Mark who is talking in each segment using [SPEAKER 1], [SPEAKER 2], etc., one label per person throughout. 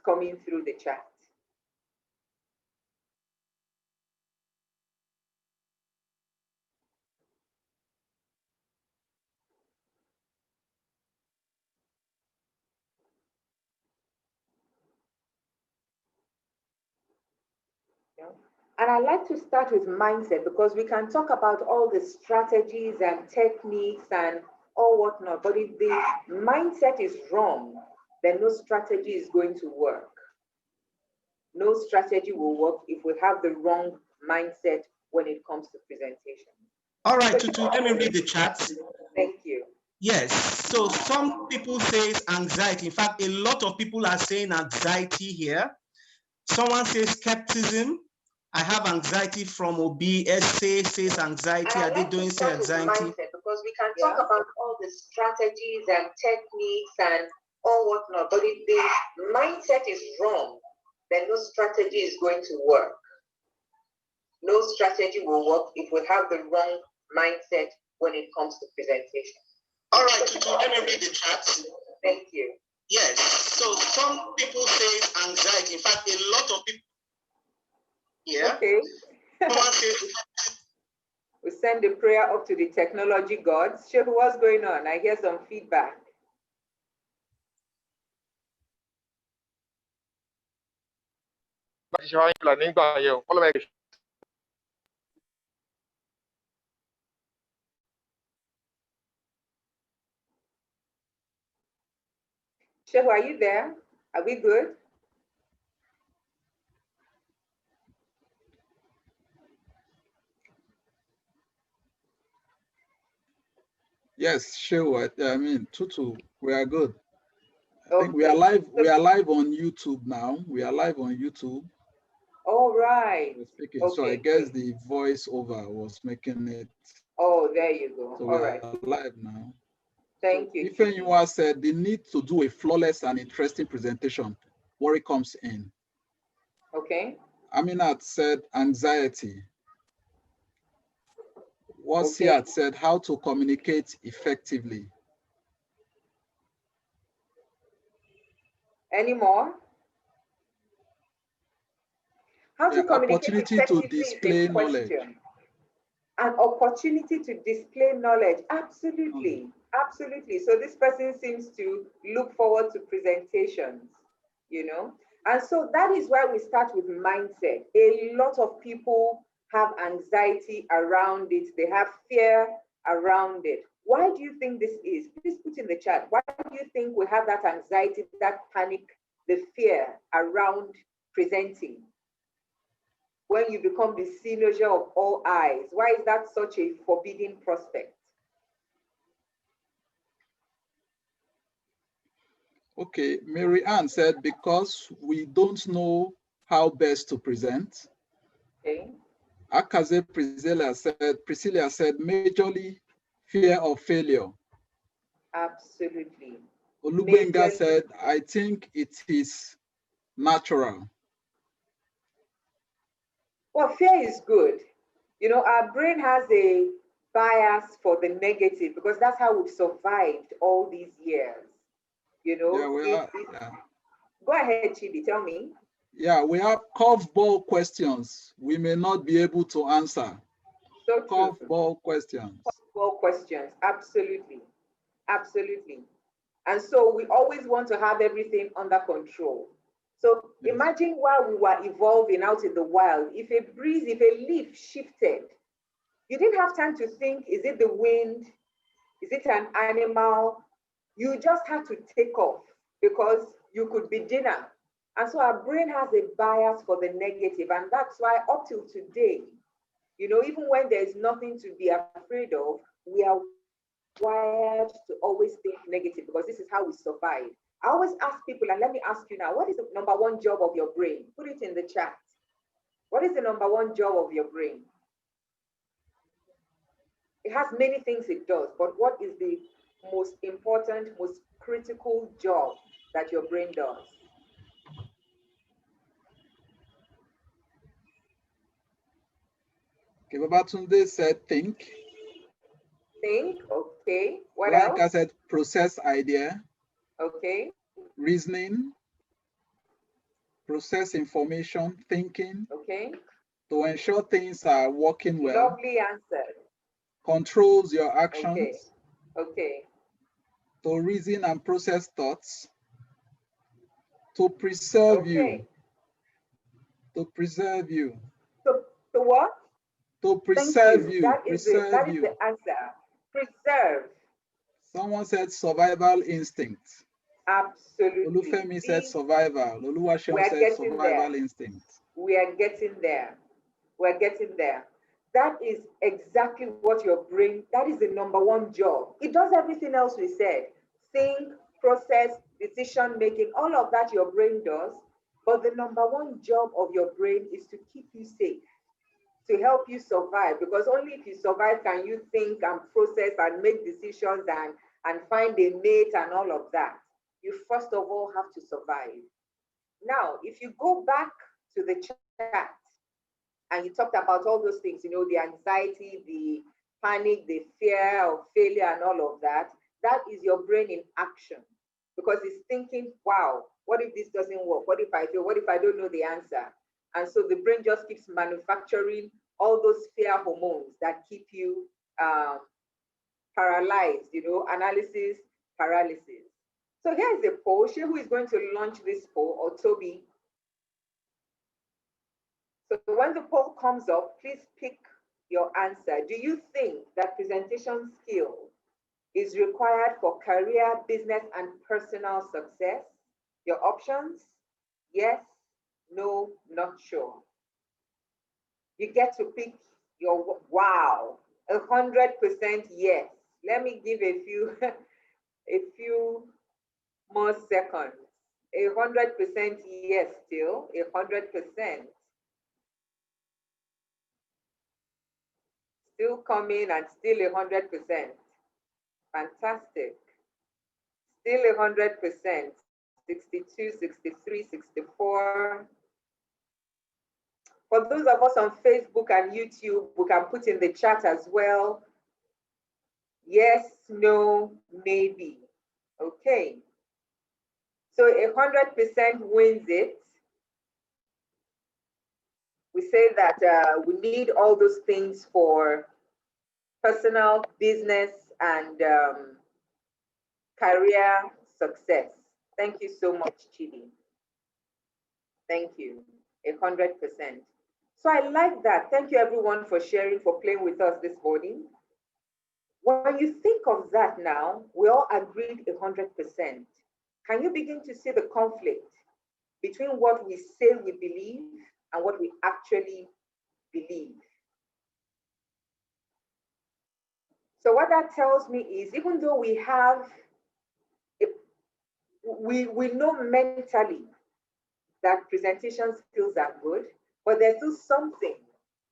[SPEAKER 1] coming through the chat. And I like to start with mindset because we can talk about all the strategies and techniques and all whatnot, but if the mindset is wrong, then no strategy is going to work. No strategy will work if we have the wrong mindset when it comes to presentation.
[SPEAKER 2] All right, Tutu, let me read the chat.
[SPEAKER 1] Thank you.
[SPEAKER 2] Yes, so some people say anxiety. In fact, a lot of people are saying anxiety here. Someone says skepticism. I have anxiety from OBSA says anxiety. Are they doing say anxiety?
[SPEAKER 1] Because we can talk about all the strategies and techniques and all whatnot, but if the mindset is wrong, then no strategy is going to work. No strategy will work if we have the wrong mindset when it comes to presentation. All right, Tutu, let me read the chat. Thank you. Yes, so some people say anxiety. In fact, a lot of people. Yeah. Okay. We send the prayer up to the technology gods. Sheikh, what's going on? I hear some feedback. Sheikh, are you there? Are we good?
[SPEAKER 3] Yes, sure. I mean, Tutu, we are good. I think we are live. We are live on YouTube now. We are live on YouTube.
[SPEAKER 1] All right.
[SPEAKER 3] Speaking. Okay, so I guess the voiceover was making it.
[SPEAKER 1] Oh, there you go.
[SPEAKER 3] So
[SPEAKER 1] all
[SPEAKER 3] we
[SPEAKER 1] right.
[SPEAKER 3] are live now.
[SPEAKER 1] Thank you.
[SPEAKER 3] Ifenyinwa said the need to do a flawless and interesting presentation. Worry comes in.
[SPEAKER 1] Okay.
[SPEAKER 3] Aminat said anxiety. Wasiat said how to communicate effectively.
[SPEAKER 1] Any more? How to communicate
[SPEAKER 3] opportunity
[SPEAKER 1] effectively
[SPEAKER 3] to display knowledge.
[SPEAKER 1] An opportunity to display knowledge. Absolutely. Absolutely. So this person seems to look forward to presentations, you know. And so that is why we start with mindset. A lot of people have anxiety around it. They have fear around it. Why do you think this is? Please put in the chat. Why do you think we have that anxiety, that panic, the fear around presenting? When you become the cynosure of all eyes, why is that such a forbidding prospect?
[SPEAKER 3] Okay, Mary Ann said, because we don't know how best to present.
[SPEAKER 1] Okay.
[SPEAKER 3] Akaze Priscilla said, majorly fear of failure.
[SPEAKER 1] Absolutely.
[SPEAKER 3] Olubenga said, I think it is natural.
[SPEAKER 1] Well, fear is good. You know, our brain has a bias for the negative because that's how we've survived all these years. You know, Go ahead, Chibi, tell me.
[SPEAKER 3] Yeah, we have curveball questions we may not be able to answer.
[SPEAKER 1] So
[SPEAKER 3] curveball questions.
[SPEAKER 1] Curveball questions, absolutely. Absolutely. And so we always want to have everything under control. So imagine while we were evolving out in the wild, if a breeze, if a leaf shifted, you didn't have time to think, is it the wind? Is it an animal? You just had to take off because you could be dinner. And so our brain has a bias for the negative. And that's why up till today, you know, even when there's nothing to be afraid of, we are wired to always think negative because this is how we survive. I always ask people, and let me ask you now, what is the number one job of your brain? Put it in the chat. What is the number one job of your brain? It has many things it does, but what is the most important, most critical job that your brain does?
[SPEAKER 3] Okay, Babatunde said think.
[SPEAKER 1] Think, okay. What
[SPEAKER 3] like
[SPEAKER 1] else?
[SPEAKER 3] I said, process idea.
[SPEAKER 1] Okay.
[SPEAKER 3] Reasoning. process information, thinking,
[SPEAKER 1] Okay.
[SPEAKER 3] to ensure things are working well,
[SPEAKER 1] Lovely answered.
[SPEAKER 3] controls your
[SPEAKER 1] Okay.
[SPEAKER 3] actions,
[SPEAKER 1] Okay.
[SPEAKER 3] to reason and process thoughts, to preserve you,
[SPEAKER 1] Okay.
[SPEAKER 3] to preserve you,
[SPEAKER 1] So what?
[SPEAKER 3] to
[SPEAKER 1] Thank
[SPEAKER 3] preserve
[SPEAKER 1] you.
[SPEAKER 3] you,
[SPEAKER 1] That is
[SPEAKER 3] preserve you.
[SPEAKER 1] the answer. Preserve.
[SPEAKER 3] Someone said survival instinct.
[SPEAKER 1] Absolutely.
[SPEAKER 3] Olufemi said
[SPEAKER 1] See,
[SPEAKER 3] survival. Oluwaseun
[SPEAKER 1] we're
[SPEAKER 3] said
[SPEAKER 1] getting there.
[SPEAKER 3] survival instinct.
[SPEAKER 1] We are getting there. We're getting there. That is exactly what your brain, that is the number one job. It does everything else we said. Think, process, decision making, all of that your brain does. But the number one job of your brain is to keep you safe, to help you survive. Because only if you survive can you think and process and make decisions and find a mate and all of that. You first of all have to survive. Now, if you go back to the chat, and you talked about all those things, the anxiety, the panic, the fear of failure, and all of that. That is your brain in action because it's thinking, wow, what if this doesn't work? What if I fail? What if I don't know the answer? And so the brain just keeps manufacturing all those fear hormones that keep you paralyzed, analysis paralysis. So here's a poll. Who is going to launch this poll, or Toby? So when the poll comes up, please pick your answer. Do you think that presentation skill is required for career, business, and personal success? Your options: yes, no, not sure. You get to pick your wow, 100% yes. Let me give a few a few more seconds. 100% yes, still 100%. Still coming and still 100%. Fantastic. Still 100%. 62, 63, 64. For those of us on Facebook and YouTube, we can put in the chat as well. Yes, no, maybe. Okay. So 100% wins it. We say that we need all those things for personal, business, and career success. Thank you so much, Chidi. Thank you, 100%. So I like that. Thank you everyone for sharing, for playing with us this morning. When you think of that now, we all agreed 100%. Can you begin to see the conflict between what we say we believe and what we actually believe? So what that tells me is, even though we have, we know mentally that presentation skills are good, but there's still something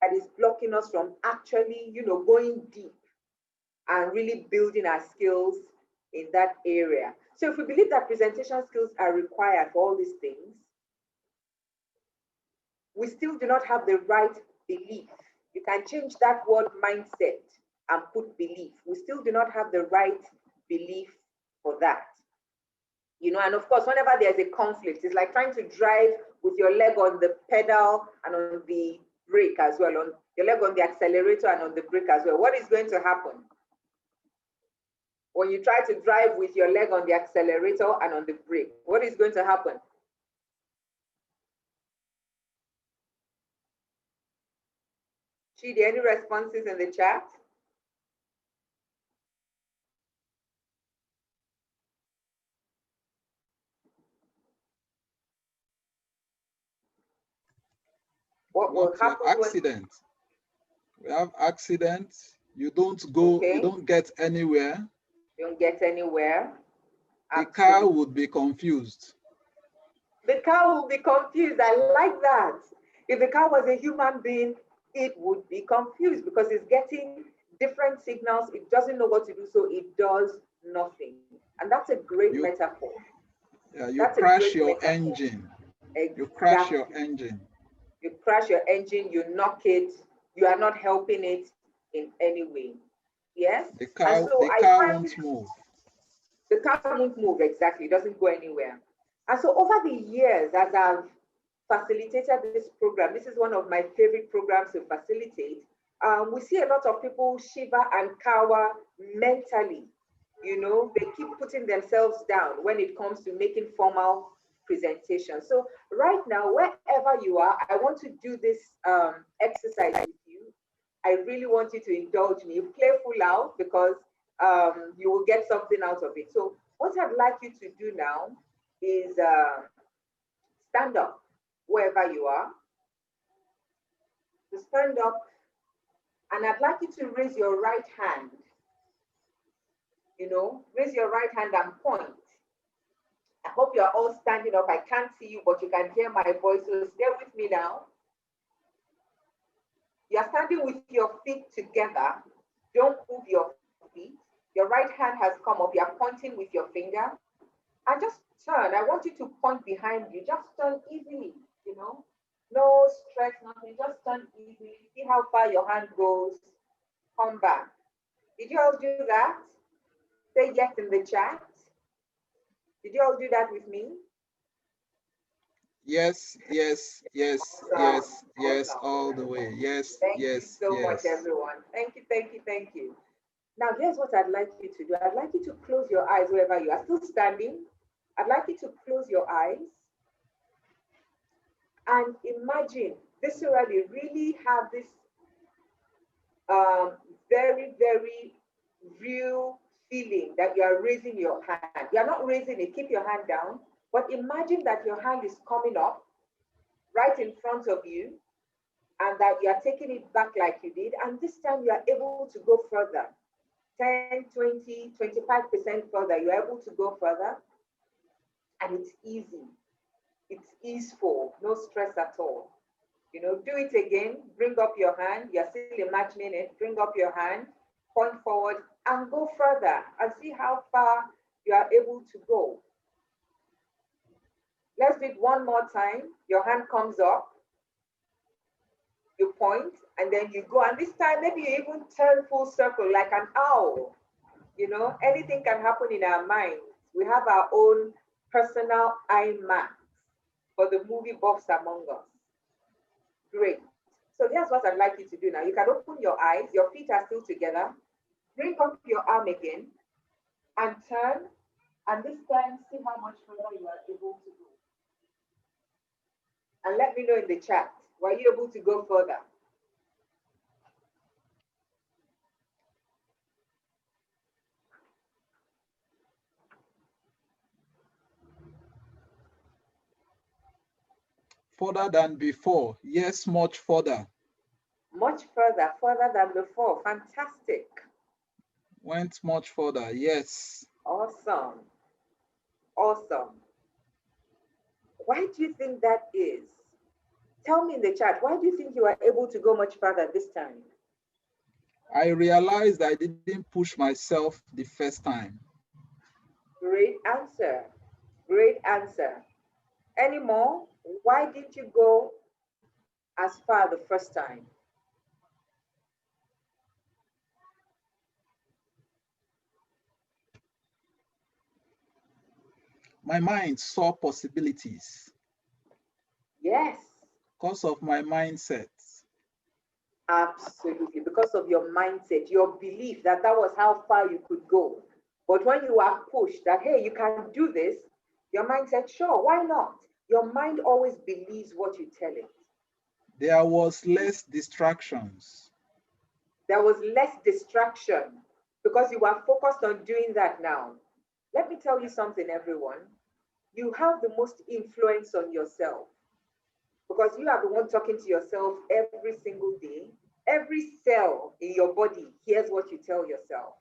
[SPEAKER 1] that is blocking us from actually, going deep and really building our skills in that area. So if we believe that presentation skills are required for all these things, we still do not have the right belief. You can change that word mindset and put belief. We still do not have the right belief for that. And of course, whenever there's a conflict, it's like trying to drive with your leg on the pedal and on the brake as well, on your leg on the accelerator and on the brake as well. What is going to happen when you try to drive with your leg on the accelerator and on the brake? What is going to happen? Chidi, any responses in the chat? What will happen?
[SPEAKER 3] Accident. We have accidents. You don't go,
[SPEAKER 1] okay.
[SPEAKER 3] You don't get anywhere.
[SPEAKER 1] You don't get anywhere.
[SPEAKER 3] The car would be confused.
[SPEAKER 1] The car will be confused. I like that. If the car was a human being, it would be confused because it's getting different signals. It doesn't know what to do, so it does nothing. And that's a great metaphor.
[SPEAKER 3] Yeah, you crash your engine.
[SPEAKER 1] Exactly.
[SPEAKER 3] You crash your engine.
[SPEAKER 1] You crash your engine, you knock it, you are not helping it in any way. Yes?
[SPEAKER 3] The car won't move.
[SPEAKER 1] The car won't move, exactly. It doesn't go anywhere. And so over the years, as I've facilitated this program. This is one of my favorite programs to facilitate. We see a lot of people shiver and cower mentally. You know, they keep putting themselves down when it comes to making formal presentations. So right now, wherever you are, I want to do this exercise with you. I really want you to indulge me. Play full out because you will get something out of it. So what I'd like you to do now is stand up wherever you are. To stand up, and I'd like you to raise your right hand. You know, raise your right hand and point. I hope you're all standing up. I can't see you, but you can hear my voice, so stay with me now. You're standing with your feet together. Don't move your feet. Your right hand has come up. You're pointing with your finger. And just turn. I want you to point behind you. Just turn easily, you know. No stress, nothing. Just turn easily. See how far your hand goes. Come back. Did you all do that? Say yes in the chat. Did you all do that with me?
[SPEAKER 3] Yes, yes, yes,
[SPEAKER 1] Awesome.
[SPEAKER 3] yes, yes,
[SPEAKER 1] Awesome.
[SPEAKER 3] all the way. Yes,
[SPEAKER 1] Thank
[SPEAKER 3] yes,
[SPEAKER 1] you so
[SPEAKER 3] yes.
[SPEAKER 1] much, everyone. Thank you, thank you, thank you. Now, here's what I'd like you to do. I'd like you to close your eyes wherever you are. Still standing. I'd like you to close your eyes and imagine, viscerally, really have this very, very real feeling that you are raising your hand. You are not raising it, keep your hand down, but imagine that your hand is coming up right in front of you and that you are taking it back like you did. And this time you are able to go further, 10, 20, 25% further. You are able to go further and it's easy. It's easeful, no stress at all. You know, do it again, bring up your hand. You're still imagining it. Bring up your hand, point forward and go further and see how far you are able to go. Let's do it one more time. Your hand comes up, you point, and then you go. And this time, maybe you even turn full circle like an owl. You know, anything can happen in our minds. We have our own personal IMAX for the movie buffs among us. Great. So here's what I'd like you to do now. You can open your eyes. Your feet are still together. Bring up your arm again and turn. And this time, see how much further you are able to go. And let me know in the chat, were you able to go further?
[SPEAKER 3] Further than before. Yes, much further.
[SPEAKER 1] Much further, further than before. Fantastic.
[SPEAKER 3] Went much further. Yes.
[SPEAKER 1] Awesome. Awesome. Why do you think that is? Tell me in the chat, why do you think you are able to go much further this time?
[SPEAKER 3] I realized I didn't push myself the first time.
[SPEAKER 1] Great answer. Great answer. Any more? Why did you go as far the first time?
[SPEAKER 3] My mind saw possibilities.
[SPEAKER 1] Yes.
[SPEAKER 3] Because of my mindset.
[SPEAKER 1] Absolutely. Because of your mindset, your belief that that was how far you could go. But when you are pushed that, hey, you can do this, your mind said, sure, why not? Your mind always believes what you tell it.
[SPEAKER 3] There was less distractions.
[SPEAKER 1] There was less distraction because you are focused on doing that now. Let me tell you something, everyone. You have the most influence on yourself because you are the one talking to yourself every single day. Every cell in your body hears what you tell yourself.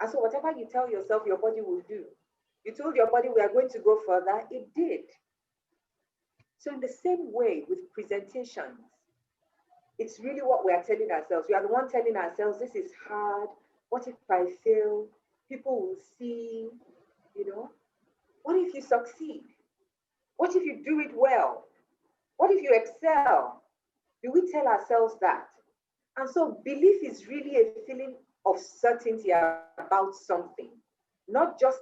[SPEAKER 1] And so whatever you tell yourself, your body will do. You told your body we are going to go further, it did. So in the same way with presentations, it's really what we are telling ourselves. We are the one telling ourselves, this is hard. What if I fail? People will see, you know. What if you succeed? What if you do it well? What if you excel? Do we tell ourselves that? And so belief is really a feeling of certainty about something, not just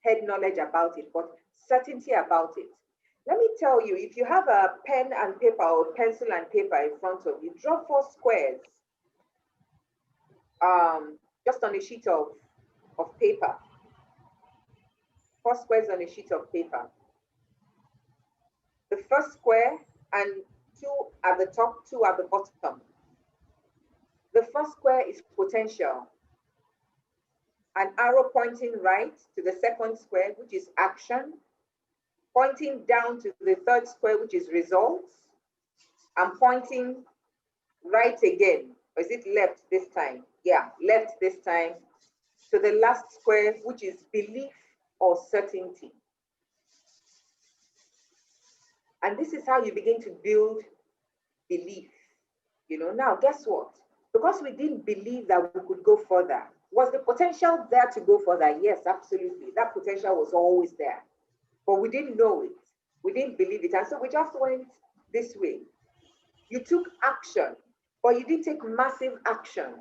[SPEAKER 1] head knowledge about it, but certainty about it. Let me tell you, if you have a pen and paper or pencil and paper in front of you, draw 4 squares just on a sheet of paper. 4 squares on a sheet of paper. The first square and 2 at the top, 2 at the bottom. The first square is potential. An arrow pointing right to the second square, which is action, pointing down to the third square, which is results, and pointing right again. Or is it left this time? Yeah, left this time to the last square, which is belief or certainty. And this is how you begin to build belief. You know, now guess what? Because we didn't believe that we could go further. Was the potential there to go further? Yes, absolutely. That potential was always there. But we didn't know it. We didn't believe it. And so we just went this way. You took action, but you didn't take massive action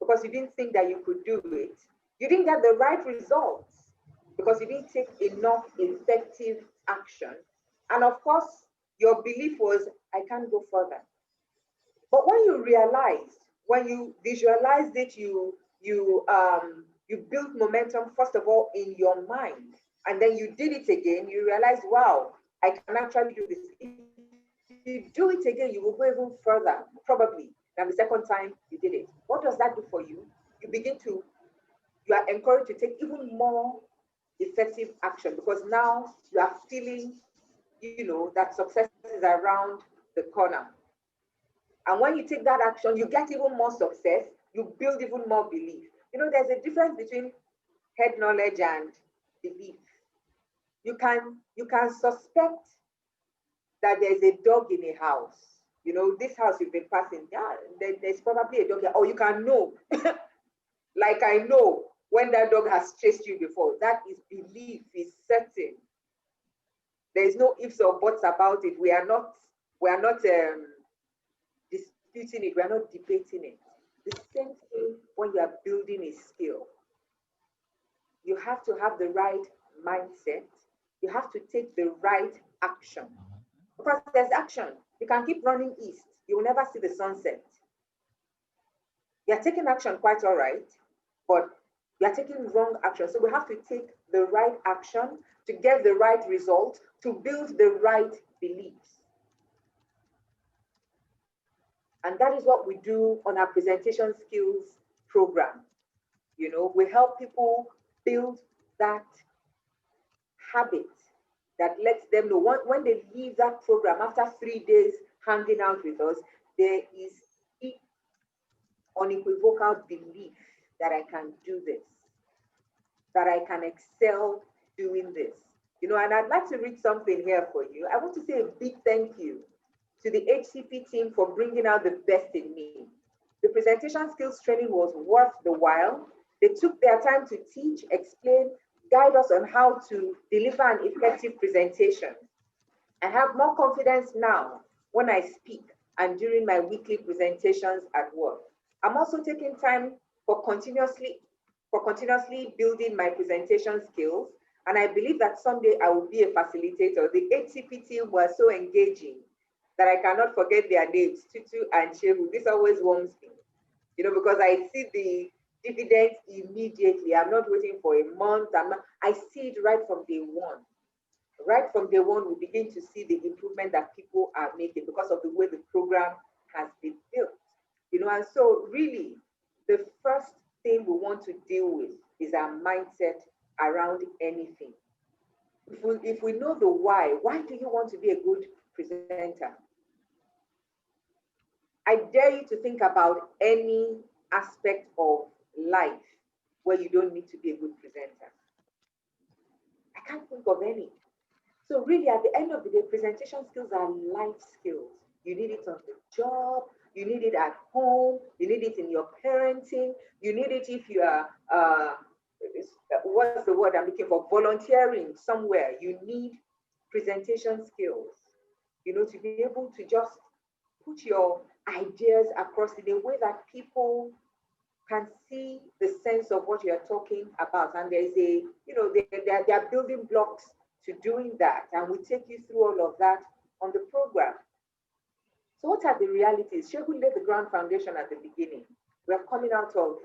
[SPEAKER 1] because you didn't think that you could do it. You didn't get the right results because you didn't take enough effective action. And of course, your belief was, I can't go further. But when you realized, when you visualized it, you built momentum, first of all, in your mind. And then you did it again, you realize, wow, I can actually do this. If you do it again, you will go even further, probably, than the second time you did it. What does that do for you? You are encouraged to take even more effective action because now you are feeling, you know, that success is around the corner. And when you take that action, you get even more success, you build even more belief. You know, there's a difference between head knowledge and belief. You can suspect that there's a dog in a house. You know, this house you've been passing, yeah, there's probably a dog here. Or you can know, like I know when that dog has chased you before. That is belief, is certain. There is no ifs or buts about it. We are not disputing it. We are not debating it. The same thing when you are building a skill. You have to have the right mindset. You have to take the right action. Because there's action. You can keep running east. You will never see the sunset. You're taking action quite all right, but you're taking wrong action. So we have to take the right action to get the right result, to build the right beliefs. And that is what we do on our presentation skills program. You know, we help people build that habit that lets them know when they leave that program after 3 days hanging out with us, there is unequivocal belief that I can do this, that I can excel doing this. You know, and I'd like to read something here for you. I want to say a big thank you to the HCP team for bringing out the best in me. The presentation skills training was worth the while. They took their time to teach, explain, guide us on how to deliver an effective presentation. I have more confidence now when I speak and during my weekly presentations at work. I'm also taking time for continuously building my presentation skills, and I believe that someday I will be a facilitator. The HCP team were so engaging that I cannot forget their names, Tutu and Shehu. This always warms me, you know, because I see the dividends immediately. I'm not waiting for a month. I see it right from day one. Right from day one, we begin to see the improvement that people are making because of the way the program has been built. You know, and so really, the first thing we want to deal with is our mindset around anything. If we know the why do you want to be a good presenter? I dare you to think about any aspect of life where you don't need to be a good presenter. I can't think of any. So really, at the end of the day, presentation skills are life skills. You need it on the job, you need it at home, you need it in your parenting, you need it if you are, what's the word I'm looking for, volunteering somewhere. You need presentation skills, you know, to be able to just put your ideas across in a way that people can see the sense of what you're talking about. And there's a, you know, there are building blocks to doing that. And we take you through all of that on the program. So what are the realities? Shehu laid the ground foundation at the beginning. We're coming out of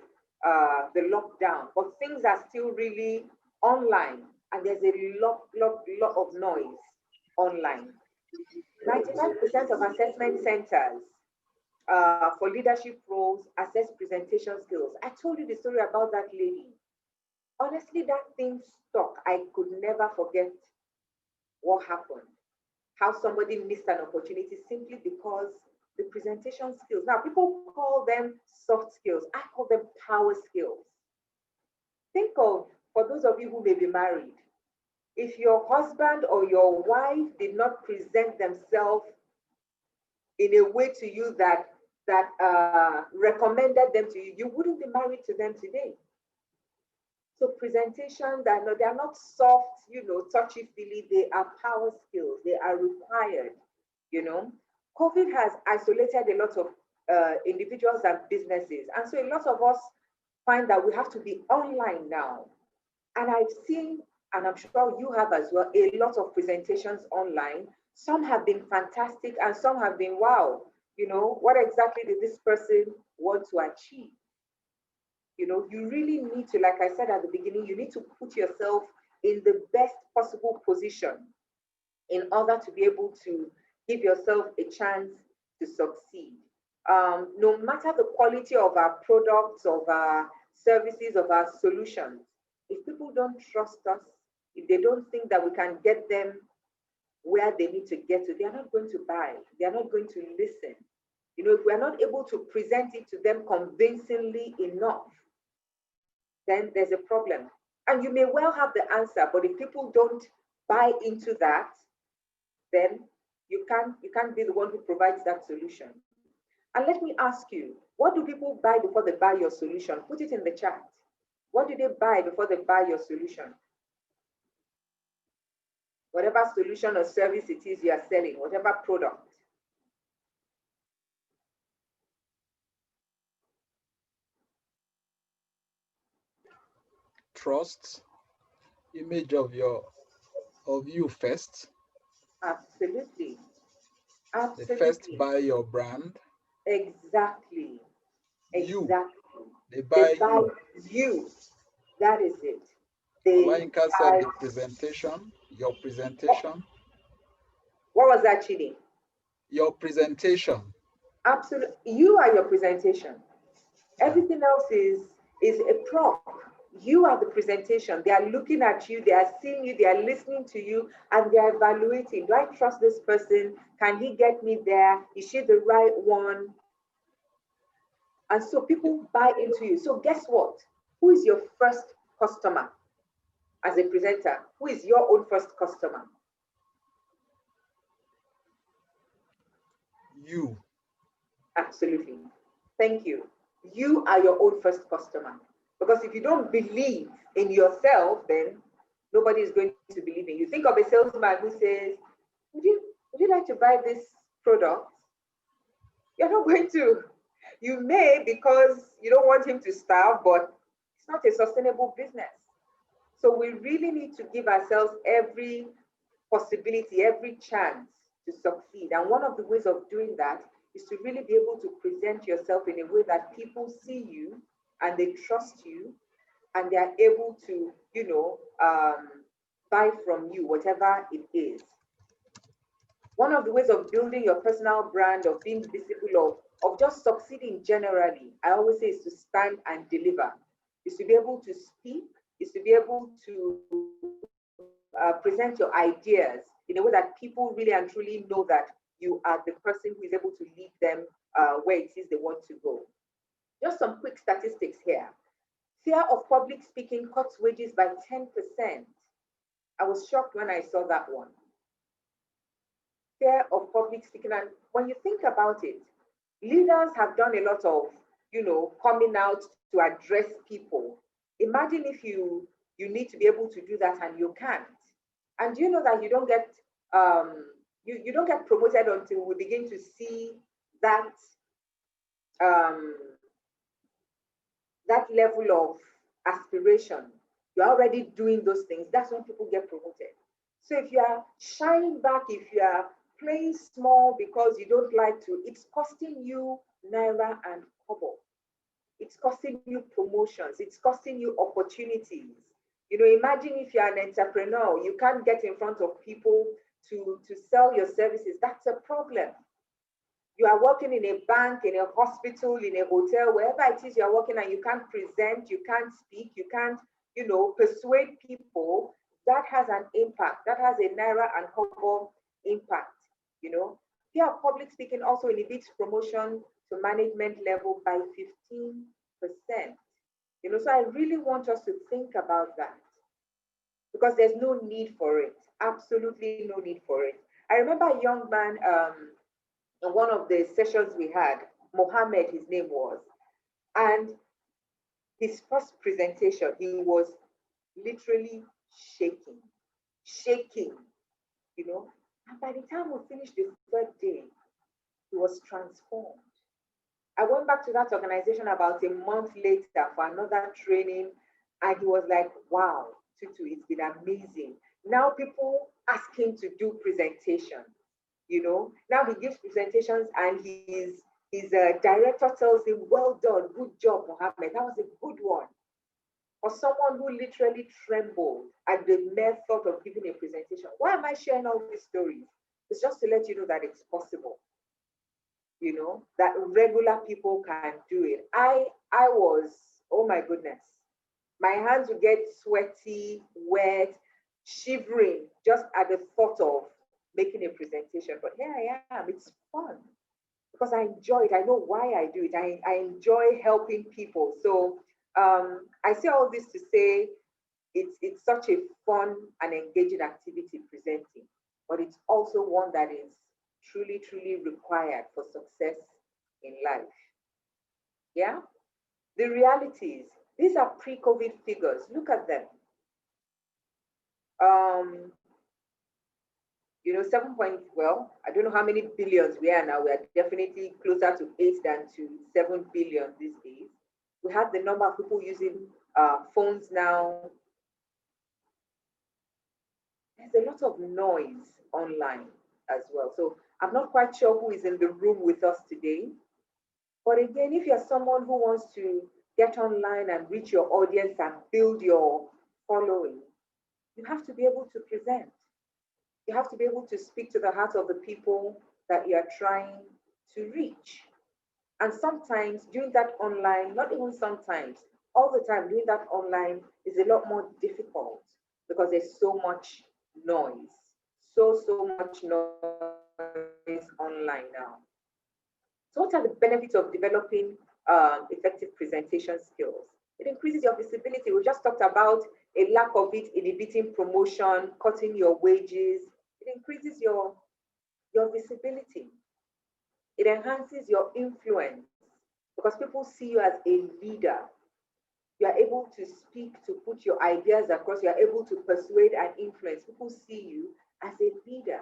[SPEAKER 1] the lockdown, but things are still really online, and there's a lot of noise online. 99% of assessment centers for leadership roles assess presentation skills. I told you the story about that lady. Honestly, that thing stuck. I could never forget what happened. How somebody missed an opportunity simply because the presentation skills. Now, people call them soft skills. I call them power skills. Think of, for those of you who may be married, if your husband or your wife did not present themselves in a way to you that recommended them to you, you wouldn't be married to them today. So presentation, they are not soft, touchy-feely, they are power skills, they are required, COVID has isolated a lot of individuals and businesses. And so a lot of us find that we have to be online now. And I've seen, and I'm sure you have as well, a lot of presentations online. Some have been fantastic and some have been, wow, what exactly did this person want to achieve? You really need to, like I said at the beginning, you need to put yourself in the best possible position in order to be able to give yourself a chance to succeed. No matter the quality of our products, of our services, of our solutions, if people don't trust us, if they don't think that we can get them where they need to get to, they are not going to buy, they are not going to listen. If we are not able to present it to them convincingly enough, then there's a problem. And you may well have the answer, but if people don't buy into that, then you can't be the one who provides that solution. And let me ask you, what do people buy before they buy your solution? Put it in the chat. What do they buy before they buy your solution? Whatever solution or service it is you are selling, whatever product.
[SPEAKER 3] Trust, image of you first.
[SPEAKER 1] Absolutely. Absolutely.
[SPEAKER 3] They first buy your brand.
[SPEAKER 1] Exactly.
[SPEAKER 3] You.
[SPEAKER 1] Exactly.
[SPEAKER 3] They buy
[SPEAKER 1] you. That is it.
[SPEAKER 3] Olayinka said the presentation, your presentation.
[SPEAKER 1] What was that, Chidi?
[SPEAKER 3] Your presentation.
[SPEAKER 1] Absolutely. You are your presentation. Everything else is a prop. You are the presentation. They are looking at you, they are seeing you, they are listening to you, and they are evaluating. Do I trust this person? Can he get me there? Is she the right one? And so people buy into you. So guess what? Who is your first customer as a presenter? Who is your own first customer?
[SPEAKER 3] You.
[SPEAKER 1] Absolutely. Thank you. You are your own first customer. Because if you don't believe in yourself, then nobody is going to believe in you. Think of a salesman who says, would you like to buy this product? You're not going to. You may, because you don't want him to starve, but it's not a sustainable business. So we really need to give ourselves every possibility, every chance to succeed. And one of the ways of doing that is to really be able to present yourself in a way that people see you and they trust you and they are able to, buy from you, whatever it is. One of the ways of building your personal brand, of being visible, of just succeeding generally, I always say, is to stand and deliver, is to be able to speak, is to be able to present your ideas in a way that people really and truly know that you are the person who is able to lead them where it is they want to go. Just some quick statistics here. Fear of public speaking cuts wages by 10%. I was shocked when I saw that one. Fear of public speaking. And when you think about it, leaders have done a lot of, coming out to address people. Imagine if you need to be able to do that and you can't. And you know that you don't get you don't get promoted until we begin to see that that level of aspiration. You're already doing those things. That's when people get promoted. So if you are shying back, if you are playing small because you don't like to, it's costing you naira and kobo. It's costing you promotions. It's costing you opportunities. You know, imagine if you're an entrepreneur, you can't get in front of people to sell your services. That's a problem. You are working in a bank, in a hospital, in a hotel, wherever it is you're working, and you can't present, you can't speak, you can't, you know, persuade people. That has an impact. That has a naira and kobo impact. You know, fear of public speaking also inhibits promotion to management level by 15%. You know, so I really want us to think about that because there's no need for it. Absolutely no need for it. I remember a young man in one of the sessions we had, Mohammed, his name was, and his first presentation, he was literally shaking, you know. And by the time we finished the third day, he was transformed. I went back to that organization about a month later for another training, and he was like, wow, Tutu, it's been amazing. Now people ask him to do presentations, you know. Now he gives presentations and his director tells him, well done, good job, Mohammed. That was a good one. For someone who literally trembled at the mere thought of giving a presentation. Why am I sharing all these stories? It's just to let you know that it's possible, you know, that regular people can do it. I was, oh my goodness, my hands would get sweaty, wet, shivering just at the thought of making a presentation. But here I am. It's fun because I enjoy it. I know why I do it. I enjoy helping people. So I say all this to say it's such a fun and engaging activity presenting, but it's also one that is truly required for success in life. Yeah? The realities, these are pre-COVID figures. Look at them. You know, 7 point, well, I don't know how many billions we are now. We are definitely closer to 8 than to 7 billion these days. We have the number of people using phones now. There's a lot of noise online as well. So I'm not quite sure who is in the room with us today. But again, if you're someone who wants to get online and reach your audience and build your following, you have to be able to present. You have to be able to speak to the heart of the people that you are trying to reach. And sometimes doing that online, not even sometimes, all the time doing that online is a lot more difficult because there's so much noise, so much noise online now. So what are the benefits of developing effective presentation skills? It increases your visibility. We just talked about a lack of it inhibiting promotion, cutting your wages. It increases your visibility. It enhances your influence because people see you as a leader. You are able to speak, to put your ideas across. You are able to persuade and influence. People see you as a leader.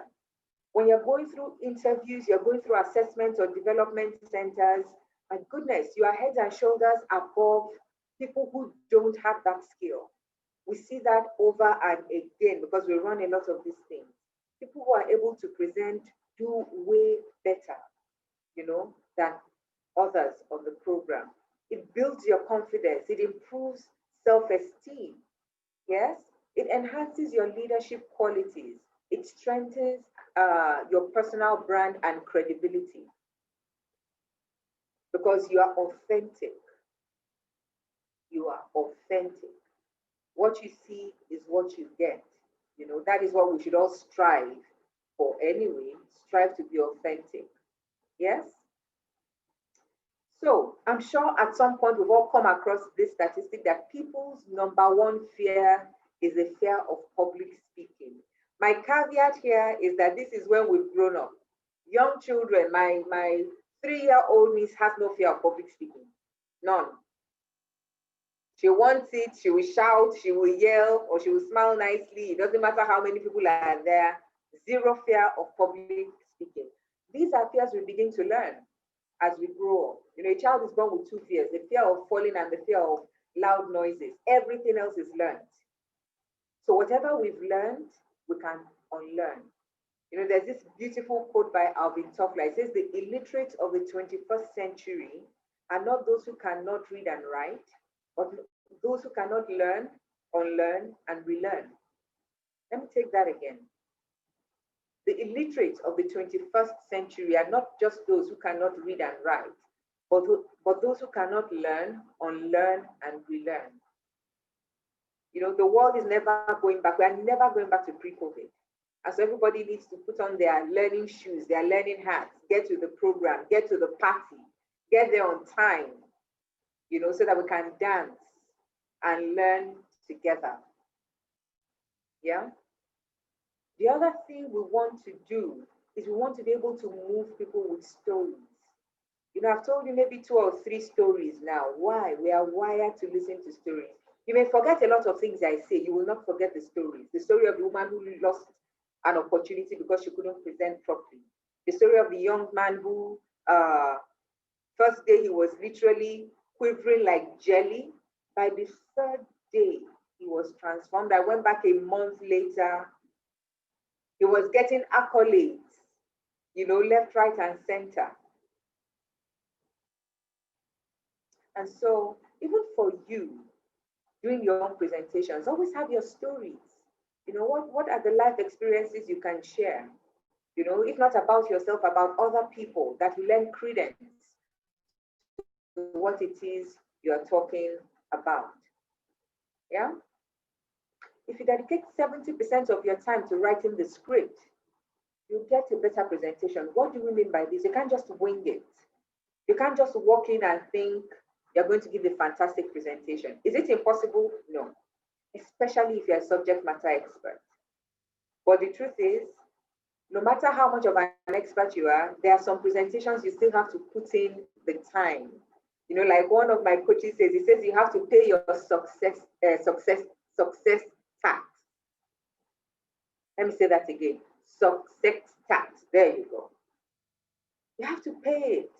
[SPEAKER 1] When you're going through interviews, you're going through assessments or development centers, my goodness, you are head and shoulders above people who don't have that skill. We see that over and again because we run a lot of these things. People who are able to present do way better, you know, than others on the program. It builds your confidence. It improves self-esteem. Yes, it enhances your leadership qualities. It strengthens your personal brand and credibility because you are authentic. You are authentic. What you see is what you get. You know, that is what we should all strive for anyway. Strive to be authentic. Yes? So I'm sure at some point we've all come across this statistic that people's number one fear is the fear of public speaking. My caveat here is that this is when we've grown up. Young children, my 3-year-old niece has no fear of public speaking. None. She wants it, she will shout, she will yell, or she will smile nicely. It doesn't matter how many people are there. Zero fear of public speaking. These are fears we begin to learn as we grow up. You know, a child is born with 2 fears, the fear of falling and the fear of loud noises. Everything else is learned. So whatever we've learned, we can unlearn. You know, there's this beautiful quote by Alvin Toffler. It says, the illiterate of the 21st century are not those who cannot read and write, but those who cannot learn, unlearn, and relearn. Let me take that again. The illiterate of the 21st century are not just those who cannot read and write, but those who cannot learn, unlearn, and relearn. You know, the world is never going back. We are never going back to pre-COVID. And so everybody needs to put on their learning shoes, their learning hats, get to the program, get to the party, get there on time, you know, so that we can dance and learn together. Yeah? The other thing we want to do is we want to be able to move people with stories. You know, I've told you maybe 2 or 3 stories now. Why? We are wired to listen to stories. You may forget a lot of things I say. You will not forget the stories. The story of the woman who lost an opportunity because she couldn't present properly. The story of the young man who, first day he was literally quivering like jelly. By the 3rd day, he was transformed. I went back a month later. He was getting accolades, you know, left, right, and center. And so, even for you, doing your own presentations, always have your stories. You know, what are the life experiences you can share? You know, if not about yourself, about other people, that you lend credence to what it is you're talking about. Yeah? If you dedicate 70% of your time to writing the script, you'll get a better presentation. What do we mean by this? You can't just wing it. You can't just walk in and think you're going to give a fantastic presentation. Is it impossible? No. Especially if you're a subject matter expert. But the truth is, no matter how much of an expert you are, there are some presentations you still have to put in the time. You know, like one of my coaches says, he says you have to pay your success tax. Let me say that again. Success tax. There you go. You have to pay it.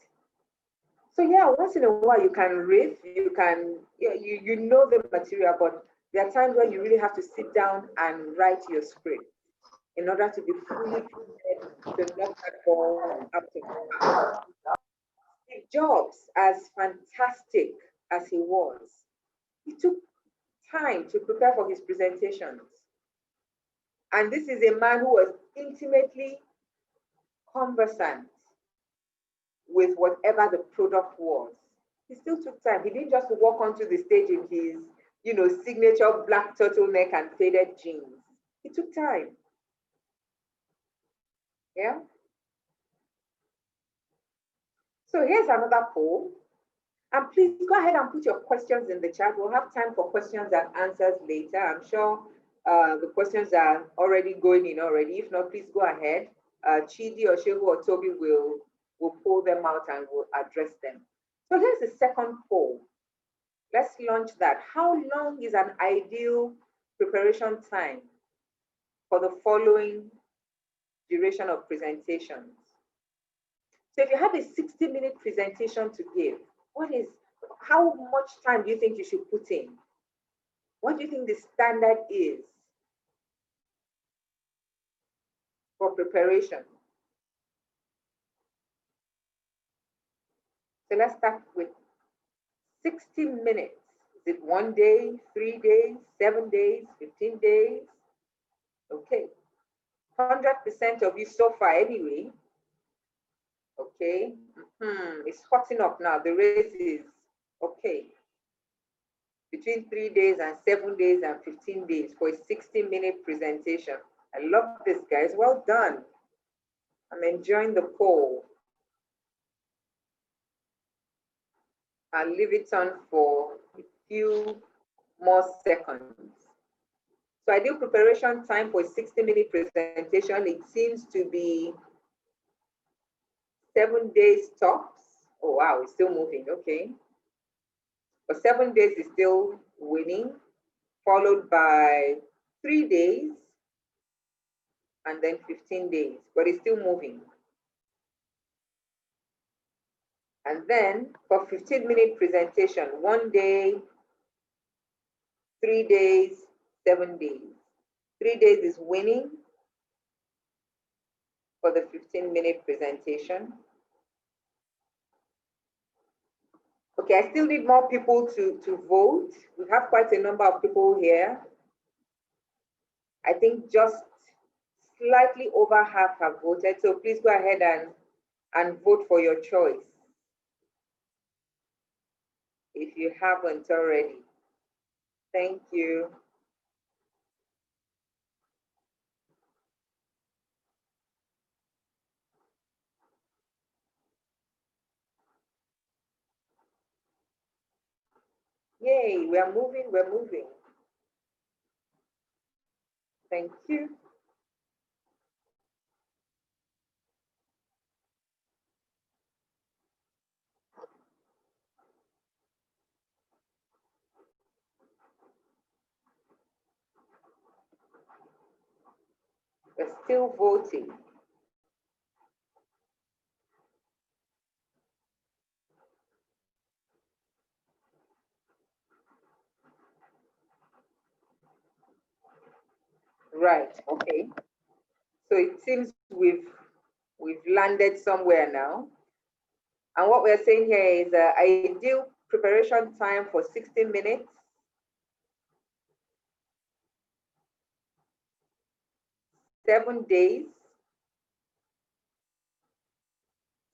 [SPEAKER 1] So yeah, once in a while you can riff, you can, you know the material, but there are times where you really have to sit down and write your script in order to be fully prepared to knock that ball up to the Steve Jobs, as fantastic as he was, he took time to prepare for his presentations. And this is a man who was intimately conversant with whatever the product was. He still took time. He didn't just walk onto the stage in his, you know, signature black turtleneck and faded jeans. He took time. Yeah. So here's another poll. And please go ahead and put your questions in the chat. We'll have time for questions and answers later. I'm sure the questions are already going in already. If not, please go ahead. Chidi or Shehu or Toby will pull them out and we'll address them. So here's the second poll. Let's launch that. How long is an ideal preparation time for the following duration of presentations? So if you have a 60-minute presentation to give, how much time do you think you should put in? What do you think the standard is for preparation? So let's start with 60 minutes. Is it 1 day, 3 days, 7 days, 15 days? Okay. 100% of you so far anyway. Okay. It's hotting up now. The race is okay. Between 3 days and 7 days and 15 days for a 60-minute presentation. I love this, guys. Well done. I'm enjoying the poll. I'll leave it on for a few more seconds. So ideal preparation time for a 60-minute presentation, it seems to be 7 days tops. Oh, wow, it's still moving, okay. But 7 days is still winning, followed by 3 days, and then 15 days, but it's still moving. And then for 15-minute presentation, 1 day, 3 days, 7 days. 3 days is winning, for the 15-minute presentation. Okay, I still need more people to vote. We have quite a number of people here. I think just slightly over half have voted, so please go ahead and vote for your choice if you haven't already. Thank you. Yay, we're moving, we're moving. Thank you. We're still voting. Right, okay. So it seems we've landed somewhere now. And what we're saying here is ideal preparation time for 60 minutes. 7 days.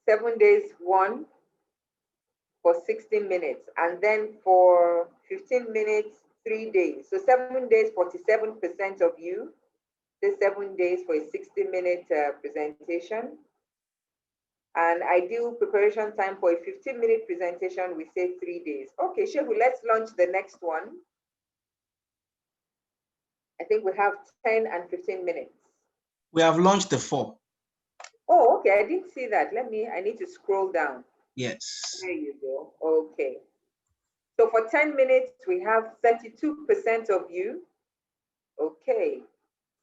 [SPEAKER 1] 7 days, 1 for 60 minutes. And then for 15 minutes, 3 days. So 7 days, 47% of you. The 7 days for a 60-minute presentation. And ideal preparation time for a 15-minute presentation, we say 3 days. Okay, Shehu, let's launch the next one. I think we have 10 and 15 minutes.
[SPEAKER 2] We have launched the 4.
[SPEAKER 1] Oh, okay, I didn't see that. I need to scroll down.
[SPEAKER 2] Yes.
[SPEAKER 1] There you go, okay. So for 10 minutes, we have 32% of you, okay,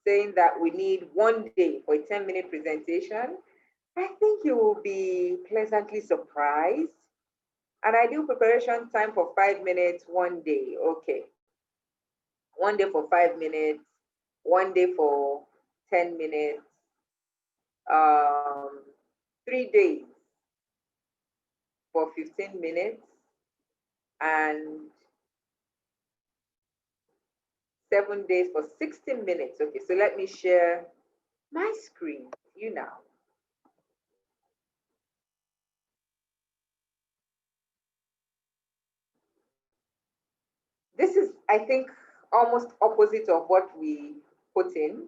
[SPEAKER 1] saying that we need 1 day for a 10-minute presentation. I think you will be pleasantly surprised. An ideal preparation time for 5 minutes, 1 day, okay. 1 day for 5 minutes, 1 day for 10 minutes, 3 days for 15 minutes, and 7 days for 60 minutes. Okay, so let me share my screen with you now. This is, I think, almost opposite of what we put in.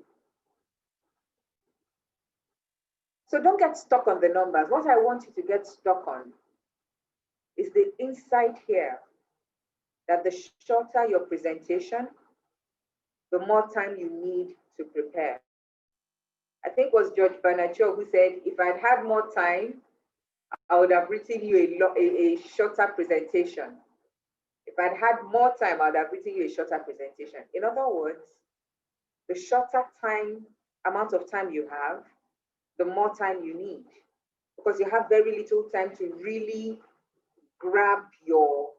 [SPEAKER 1] So don't get stuck on the numbers. What I want you to get stuck on is the insight here that the shorter your presentation, the more time you need to prepare. I think it was George Bernard Shaw who said, if I'd had more time, I would have written you a shorter presentation. If I'd had more time, I would have written you a shorter presentation. In other words, the shorter amount of time you have, the more time you need, because you have very little time to really grab your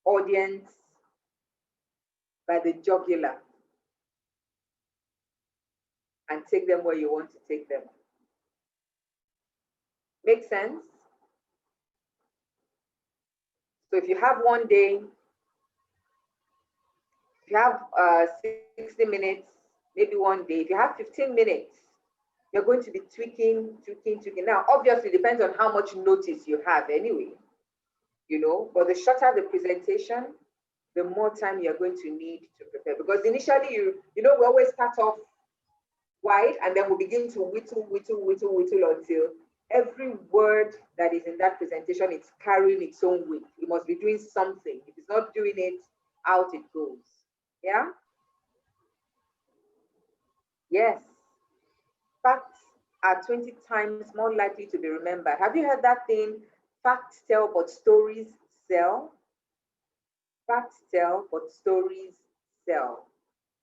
[SPEAKER 1] audience by the jugular and take them where you want to take them. Make sense? So if you have 1 day, if you have 60 minutes, maybe 1 day, if you have 15 minutes, you're going to be tweaking. Now, obviously, it depends on how much notice you have anyway, you know, but the shorter the presentation, the more time you're going to need to prepare. Because initially, you know, we always start off wide and then we begin to whittle until every word that is in that presentation is carrying its own weight. You must be doing something. If it's not doing it, out it goes. Yeah? Yes. Facts are 20 times more likely to be remembered. Have you heard that thing? Facts tell, but stories sell. Facts tell, but stories sell.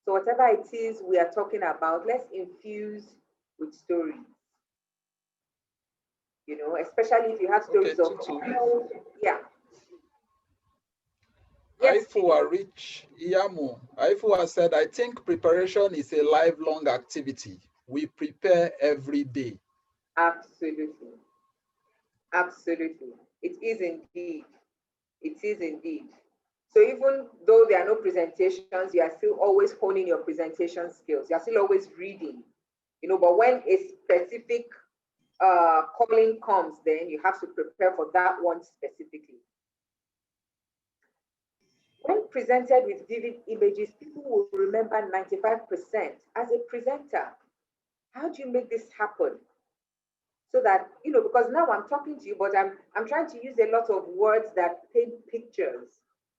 [SPEAKER 1] So whatever it is we are talking about, let's infuse with stories. You know, especially if you have stories of people. Yeah.
[SPEAKER 3] Yes, Aifua Rich Iyamu. Aifua said, I think preparation is a lifelong activity. we prepare every day.
[SPEAKER 1] Absolutely. Absolutely. It is indeed. It is indeed. So even though there are no presentations, you are still always honing your presentation skills. You are still always reading, but when a specific calling comes, then you have to prepare for that one specifically. When presented with vivid images, people will remember 95% as a presenter. How do you make this happen? So that, because now I'm talking to you, but I'm trying to use a lot of words that paint pictures,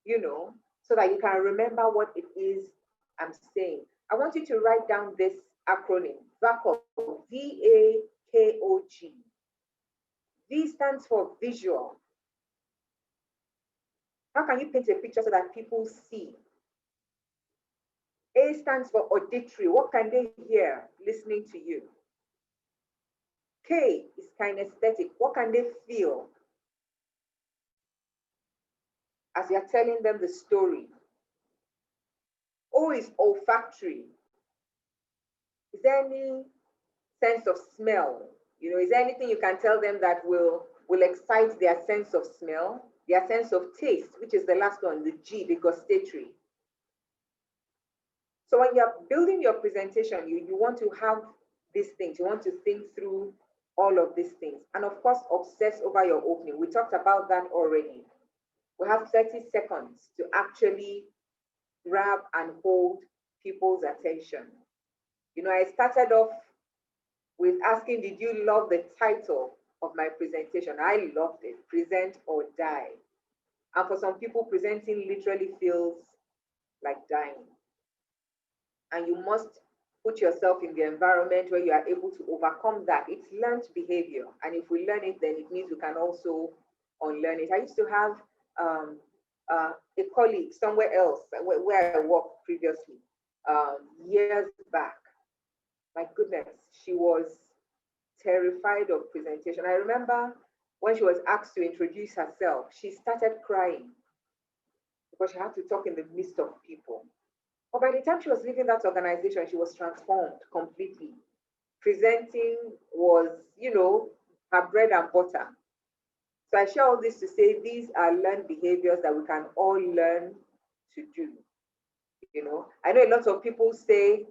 [SPEAKER 1] so that you can remember what it is I'm saying. I want you to write down this acronym, VAKOG, VAKOG. V stands for visual. How can you paint a picture so that people see? A stands for auditory. What can they hear listening to you? K is kinesthetic. What can they feel as you're telling them the story? O is olfactory. Is there any sense of smell? Is there anything you can tell them that will excite their sense of smell, their sense of taste, which is the last one, the G, the gustatory. So when you're building your presentation, you want to have these things. You want to think through all of these things. And of course, obsess over your opening. We talked about that already. We have 30 seconds to actually grab and hold people's attention. I started off with asking, did you love the title of my presentation? I loved it, Present or Die. And for some people, presenting literally feels like dying. And you must put yourself in the environment where you are able to overcome that. It's learned behavior. And if we learn it, then it means we can also unlearn it. I used to have a colleague somewhere else where I worked previously, years back. My goodness, she was terrified of presentation. I remember when she was asked to introduce herself, she started crying because she had to talk in the midst of people. But by the time she was leaving that organization, she was transformed completely. Presenting was, her bread and butter. So I share all this to say these are learned behaviors that we can all learn to do. I know a lot of people say,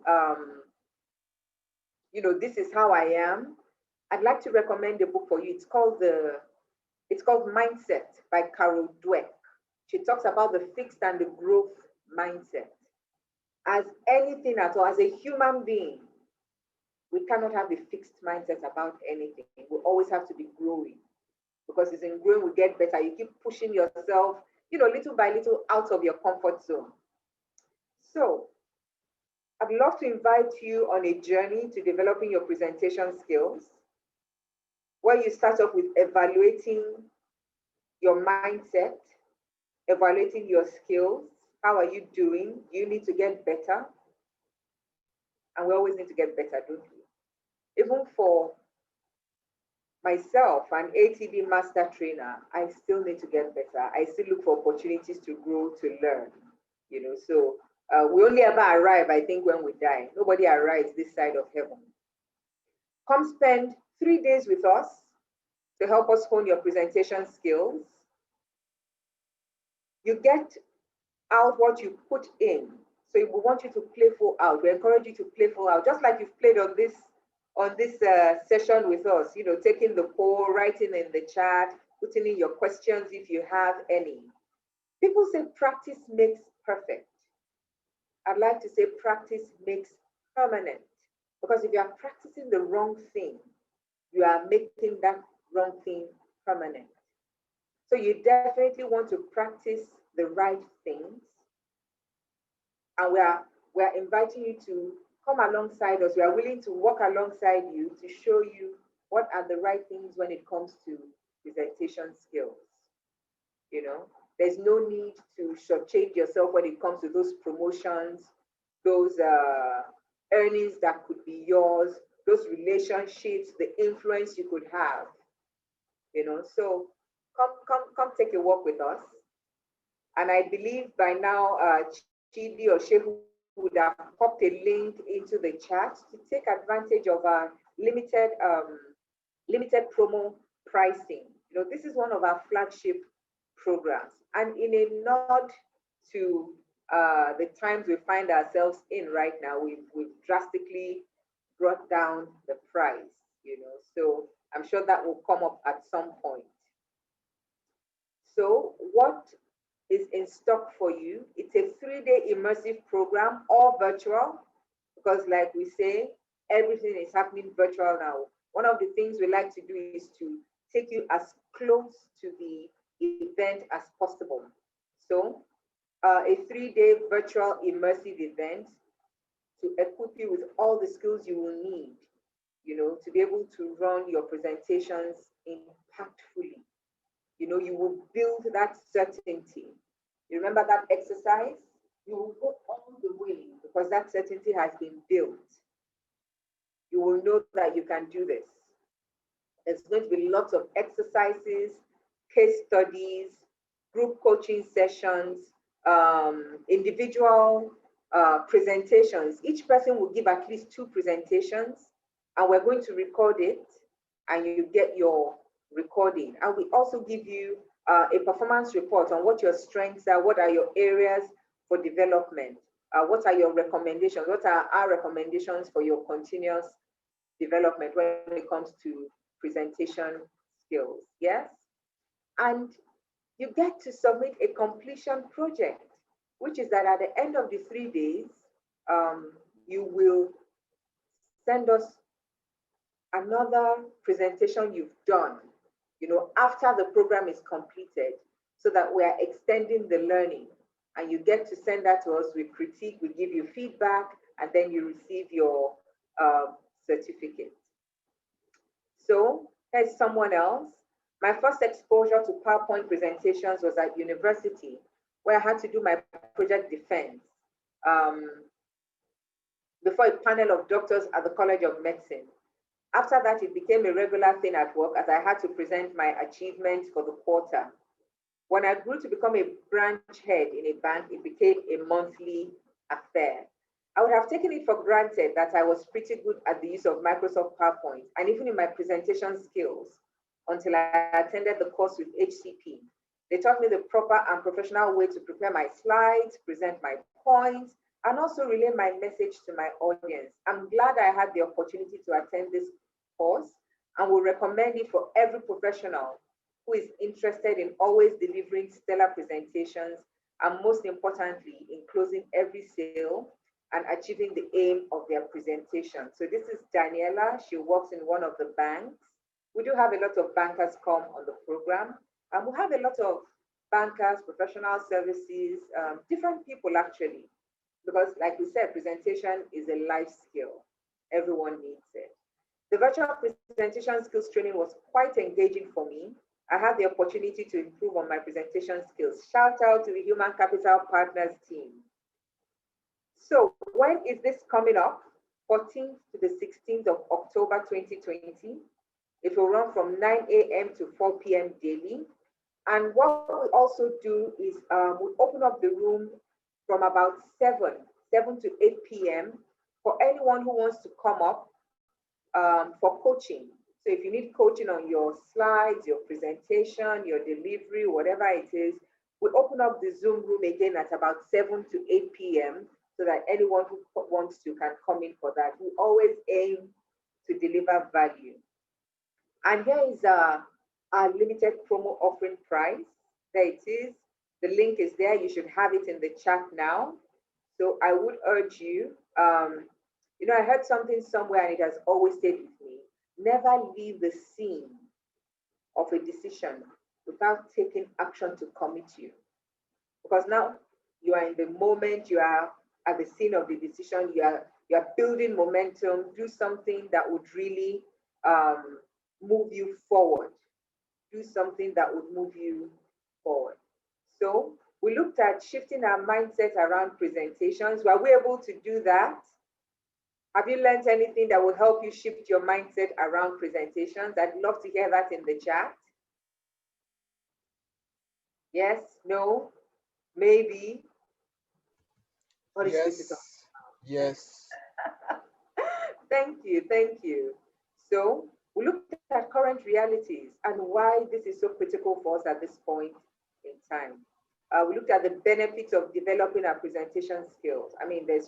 [SPEAKER 1] this is how I am. I'd like to recommend a book for you. It's called Mindset by Carol Dweck. She talks about the fixed and the growth mindset. As anything at all, as a human being, we cannot have a fixed mindset about anything. We always have to be growing, because it's in growing we get better. You keep pushing yourself, little by little out of your comfort zone. So I'd love to invite you on a journey to developing your presentation skills, where you start off with evaluating your mindset, evaluating your skills. How are you doing? You need to get better. And we always need to get better, don't we? Even for myself, an ATB master trainer, I still need to get better. I still look for opportunities to grow, to learn. So we only ever arrive, I think, when we die. Nobody arrives this side of heaven. Come spend 3 days with us to help us hone your presentation skills. You get out what you put in. So we want you to play full out. We encourage you to play full out, just like you've played on this session with us, taking the poll, writing in the chat, putting in your questions if you have any. People say practice makes perfect. I'd like to say practice makes permanent, because if you are practicing the wrong thing, you are making that wrong thing permanent. So you definitely want to practice the right things. And we are inviting you to come alongside us. We are willing to walk alongside you to show you what are the right things when it comes to presentation skills. There's no need to shortchange yourself when it comes to those promotions, those earnings that could be yours, those relationships, the influence you could have. So come take a walk with us. And I believe by now, Chidi or Shehu would have popped a link into the chat to take advantage of our limited promo pricing. This is one of our flagship programs, and in a nod to the times we find ourselves in right now, we've drastically brought down the price. So I'm sure that will come up at some point. So what is in stock for you? It's a 3-day immersive program, all virtual, because like we say, everything is happening virtual now. One of the things we like to do is to take you as close to the event as possible. So a 3-day virtual immersive event to equip you with all the skills you will need, to be able to run your presentations impactfully. You will build that certainty. You remember that exercise? You will go all the way because that certainty has been built. You will know that you can do this. There's going to be lots of exercises, case studies, group coaching sessions, individual presentations. Each person will give at least 2 presentations, and we're going to record it, and you get your recording. And we also give you a performance report on what your strengths are, what are your areas for development, what are your recommendations, what are our recommendations for your continuous development when it comes to presentation skills. Yes? And you get to submit a completion project, which is that at the end of the 3 days, you will send us another presentation you've done, after the program is completed, so that we are extending the learning. And you get to send that to us. We critique, we give you feedback, and then you receive your certificate. So here's someone else. My first exposure to PowerPoint presentations was at university, where I had to do my project defense before a panel of doctors at the College of Medicine. After that, it became a regular thing at work as I had to present my achievements for the quarter. When I grew to become a branch head in a bank, it became a monthly affair. I would have taken it for granted that I was pretty good at the use of Microsoft PowerPoint and even in my presentation skills until I attended the course with HCP. They taught me the proper and professional way to prepare my slides, present my points, and also relay my message to my audience. I'm glad I had the opportunity to attend this course and will recommend it for every professional who is interested in always delivering stellar presentations and, most importantly, in closing every sale and achieving the aim of their presentation. So this is Daniela. She works in one of the banks. We do have a lot of bankers come on the program, and we have a lot of bankers, professional services, different people actually, because like we said, presentation is a life skill. Everyone needs it. The virtual presentation skills training was quite engaging for me. I had the opportunity to improve on my presentation skills. Shout out to the Human Capital Partners team. So when is this coming up? 14th to the 16th of October 2020. It will run from 9 a.m. to 4 p.m. daily. And what we also do is we open up the room from about 7 to 8 p.m. for anyone who wants to come up for coaching. So if you need coaching on your slides, your presentation, your delivery, whatever it is, we open up the Zoom room again at about 7 to 8 p.m. so that anyone who wants to can come in for that. We always aim to deliver value. And here is our limited promo offering price. There it is. The link is there. You should have it in the chat now. So I would urge you, I heard something somewhere and it has always stayed with me. Never leave the scene of a decision without taking action to commit you. Because now you are in the moment, you are at the scene of the decision, you are building momentum. Do something that would really move you forward. Do something that would move you forward. So we looked at shifting our mindset around presentations. Were we able to do that? Have you learned anything that will help you shift your mindset around presentations? I'd love to hear that in the chat. Yes, no, maybe. What is
[SPEAKER 3] yes,
[SPEAKER 1] difficult?
[SPEAKER 3] Yes.
[SPEAKER 1] Thank you, thank you. So we looked at current realities and why this is so critical for us at this point in time. We looked at the benefits of developing our presentation skills. I mean, there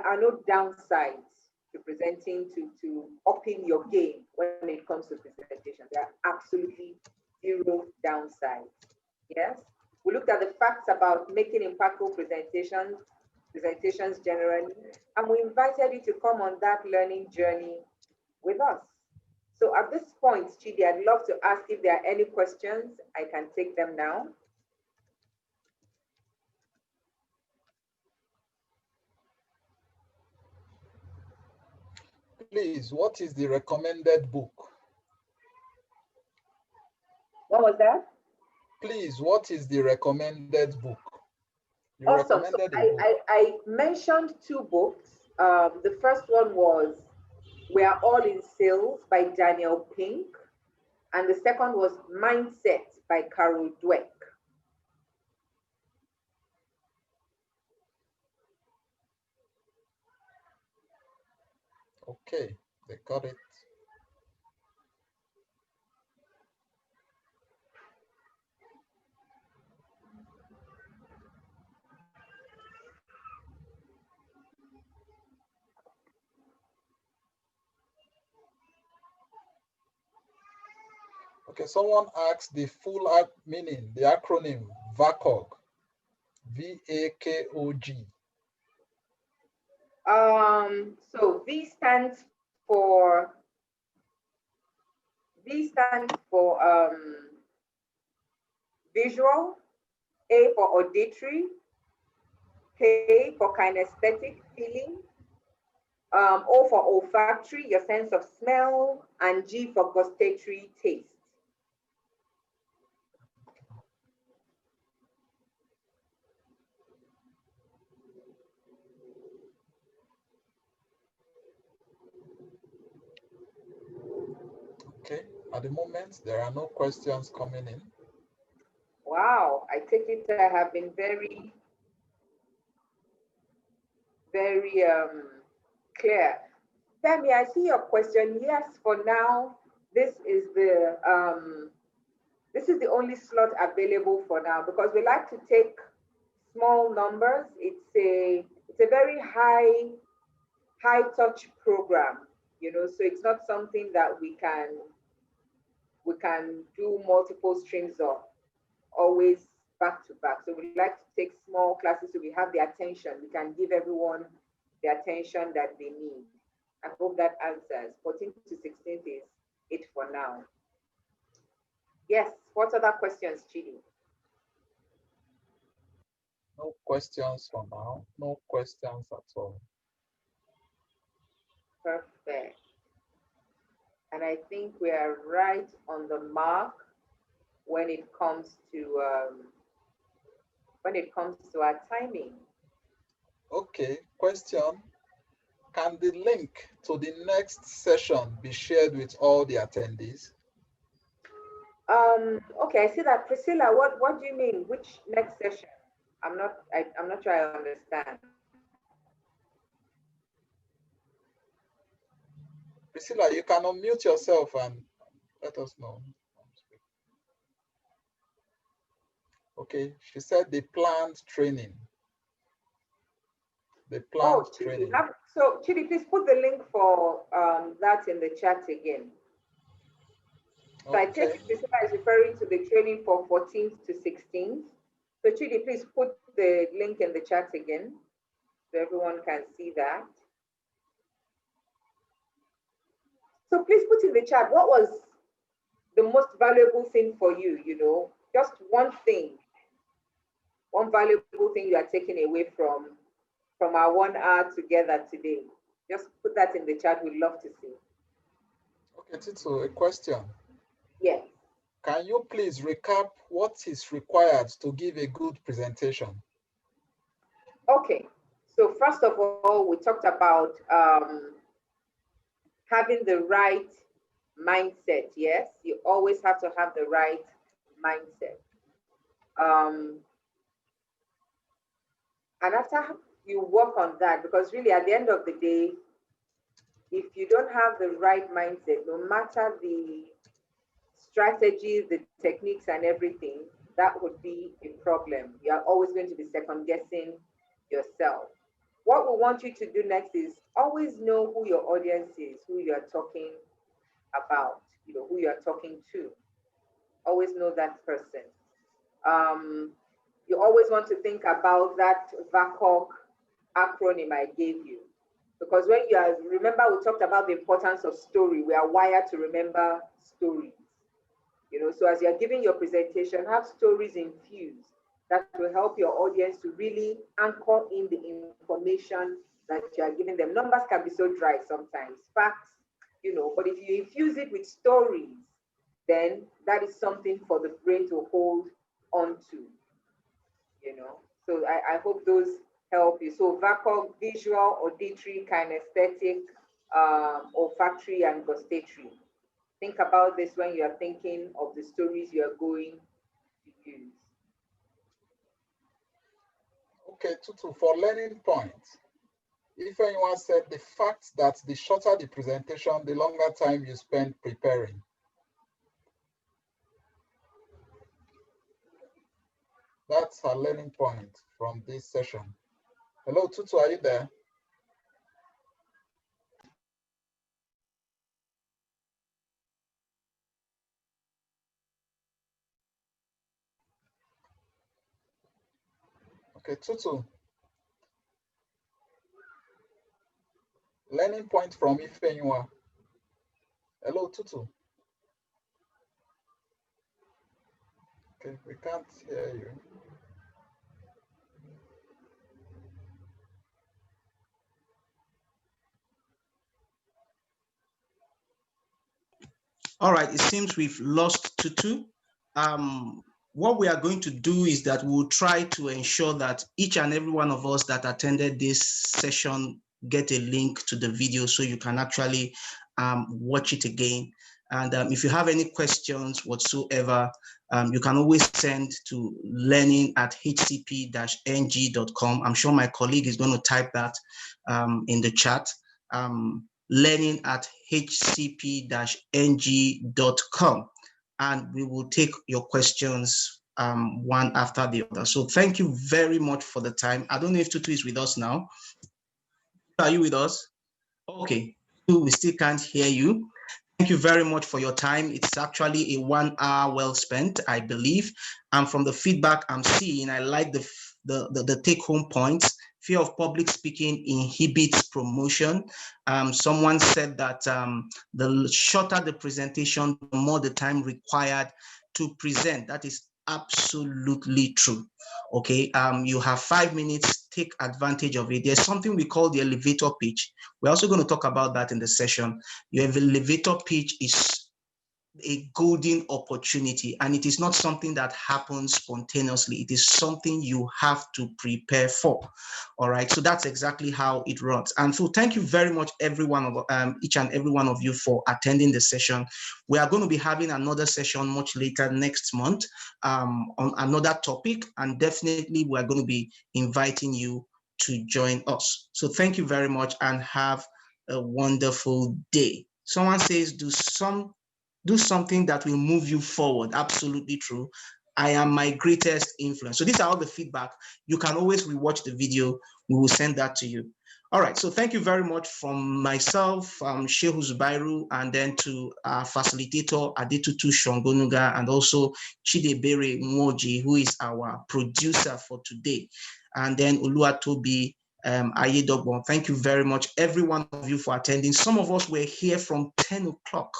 [SPEAKER 1] are no downsides to presenting, to upping your game when it comes to presentation. There are absolutely zero downsides. Yes. We looked at the facts about making impactful presentations generally, and we invited you to come on that learning journey with us. So at this point, Chidi, I'd love to ask if there are any questions. I can take them now.
[SPEAKER 3] Please, what is the recommended book?
[SPEAKER 1] What was that?
[SPEAKER 3] Please, what is the recommended book? You
[SPEAKER 1] Awesome.
[SPEAKER 3] recommended
[SPEAKER 1] So
[SPEAKER 3] a book.
[SPEAKER 1] I mentioned two books. The first one was We Are All in Sales by Daniel Pink. And the second was Mindset by Carol Dweck.
[SPEAKER 3] Okay, they got it. Okay, someone asked the full meaning, the acronym VAKOG, VAKOG.
[SPEAKER 1] So V stands for visual, A for auditory, K for kinesthetic feeling, O for olfactory, your sense of smell, and G for gustatory taste.
[SPEAKER 3] Okay, at the moment, there are no questions coming in.
[SPEAKER 1] Wow, I take it I have been very clear. Femi, I see your question. Yes, for now, this is the only slot available for now because we like to take small numbers. It's a very high touch program, so it's not something that we can do multiple streams of always back to back. So we like to take small classes so we have the attention. We can give everyone the attention that they need. I hope that answers. 14th to 16th is it for now. Yes, what other questions, Chidi?
[SPEAKER 3] No questions for now. No questions at all.
[SPEAKER 1] Perfect. And I think we are right on the mark when it comes to our timing.
[SPEAKER 3] Okay, question. Can the link to the next session be shared with all the attendees?
[SPEAKER 1] Okay, I see that. Priscilla, what do you mean? Which next session? I'm not sure I understand.
[SPEAKER 3] Priscilla, you can unmute yourself and let us know. Okay, she said the planned training. The planned training.
[SPEAKER 1] So Chidi, please put the link for that in the chat again. So okay. I take Priscilla is referring to the training for 14th to 16th. So Chidi, please put the link in the chat again so everyone can see that. So please put in the chat, what was the most valuable thing for you, just one thing, one valuable thing you are taking away from our 1 hour together today. Just put that in the chat, we'd love to see.
[SPEAKER 3] Okay, Tito, a question.
[SPEAKER 1] Yes.
[SPEAKER 3] Can you please recap what is required to give a good presentation?
[SPEAKER 1] Okay, so first of all, we talked about having the right mindset. Yes, you always have to have the right mindset. And after you work on that, because really at the end of the day, if you don't have the right mindset, no matter the strategies, the techniques and everything, that would be a problem. You are always going to be second guessing yourself. What we want you to do next is always know who your audience is, who you are talking about, who you are talking to. Always know that person. You always want to think about that VACOG acronym I gave you. Because when you are, remember we talked about the importance of story. We are wired to remember stories. So as you're giving your presentation, have stories infused that will help your audience to really anchor in the information that you are giving them. Numbers can be so dry sometimes, facts, but if you infuse it with stories, then that is something for the brain to hold on to, So I hope those help you. So VACOG, visual, auditory, kinesthetic, olfactory, and gustatory. Think about this when you are thinking of the stories you are going to use.
[SPEAKER 3] Okay, Tutu, for learning points, if anyone said the fact that the shorter the presentation, the longer time you spend preparing. That's a learning point from this session. Hello, Tutu, are you there? Okay, Tutu. Learning point from Ifenywa. Hello, Tutu. Okay, we can't hear you.
[SPEAKER 2] All right, it seems we've lost Tutu. What we are going to do is that we'll try to ensure that each and every one of us that attended this session get a link to the video so you can actually watch it again. And if you have any questions whatsoever, you can always send to learning@hcp-ng.com. I'm sure my colleague is going to type that in the chat. Learning@hcp-ng.com, and we will take your questions one after the other. So thank you very much for the time. I don't know if Tutu is with us now. Are you with us? Okay, we still can't hear you. Thank you very much for your time. It's actually a 1 hour well spent, I believe. And from the feedback I'm seeing, I like the take-home points. Fear of public speaking inhibits promotion. Someone said that the shorter the presentation, the more the time required to present. That is absolutely true. Okay, you have 5 minutes, take advantage of it. There's something we call the elevator pitch. We're also going to talk about that in the session. Your elevator pitch is a golden opportunity, and it is not something that happens spontaneously. It is something you have to prepare for. All right, so that's exactly how it runs. And so thank you very much, each and every one of you, for attending the session. We are going to be having another session much later next month on another topic, and definitely we are going to be inviting you to join us. So thank you very much and have a wonderful day. Someone says, do something that will move you forward. Absolutely true. I am my greatest influence. So these are all the feedback. You can always rewatch the video. We will send that to you. All right, so thank you very much from myself, Shehu Zubairu, and then to our facilitator, Adetutu Shongonuga, and also Chidebere Mwoji, who is our producer for today. And then Oluwatobi Ayedogbon. Thank you very much, every one of you, for attending. Some of us were here from 10 o'clock.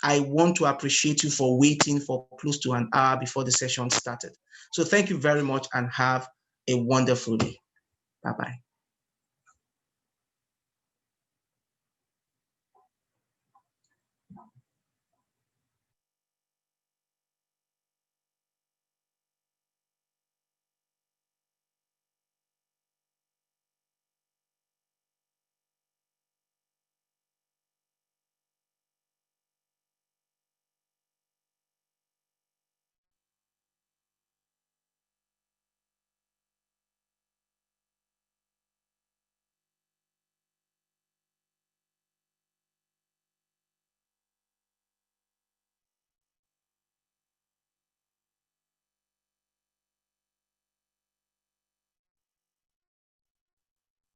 [SPEAKER 2] I want to appreciate you for waiting for close to an hour before the session started. So thank you very much and have a wonderful day. Bye-bye.